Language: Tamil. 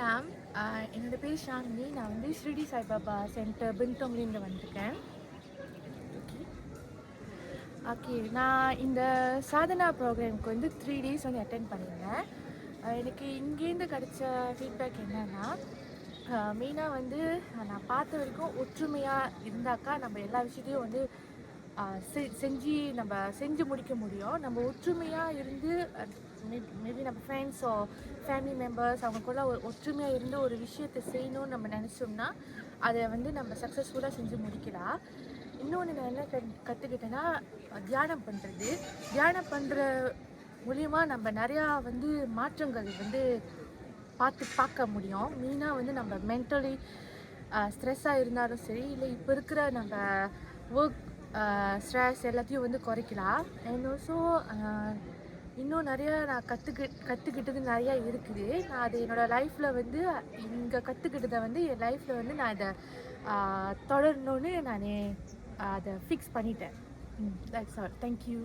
வணக்கம். என்னோட பேர் ஷாலினி. நான் வந்து ஷிரடி சாய்பாபா சென்டர் பின்டோங்லேருந்து வந்திருக்கேன். ஓகே, நான் இந்த சாதனா ப்ரோக்ராமுக்கு வந்து 3 டேஸ் வந்து அட்டென்ட் பண்ணியிருந்தேன். எனக்கு இங்கேருந்து கிடைச்ச ஃபீட்பேக் என்னன்னா, மெயினாக வந்து நான் பார்த்த வரைக்கும் ஒற்றுமையாக இருந்தாக்கா நம்ம எல்லா விஷயத்தையும் வந்து செஞ்சு முடிக்க முடியும். நம்ம ஒற்றுமையாக இருந்து மேபி நம்ம ஃப்ரெண்ட்ஸோ ஃபேமிலி மெம்பர்ஸ் அவங்களுக்குள்ள ஒரு ஒற்றுமையாக இருந்து ஒரு விஷயத்தை செய்யணும்னு நம்ம நினச்சோம்னா அதை வந்து நம்ம சக்ஸஸ்ஃபுல்லாக செஞ்சு முடிக்கலாம். இன்னொன்று நான் என்ன கற்றுக்கிட்டேன்னா, தியானம் பண்ணுற மூலிமா நம்ம நிறையா வந்து மாற்றங்கள் வந்து பார்க்க முடியும். மெயினாக வந்து நம்ம மென்டலி ஸ்ட்ரெஸ்ஸாக இருந்தாலும் சரி, இல்லை இப்போ இருக்கிற நம்ம ஒர்க் ஸ்ட்ரெஸ் எல்லாத்தையும் வந்து குறைக்கலாம். அண்ட் ஆல்சோ இன்னும் நிறையா நான் கற்றுக்கிட்டது நிறையா இருக்குது. நான் அது என்னோடய லைஃப்பில் வந்து இங்கே கற்றுக்கிட்டதை வந்து என் லைஃப்பில் வந்து நான் அதை தொடரணுன்னு நான் அதை ஃபிக்ஸ் பண்ணிட்டேன். That's all. தேங்க்யூ.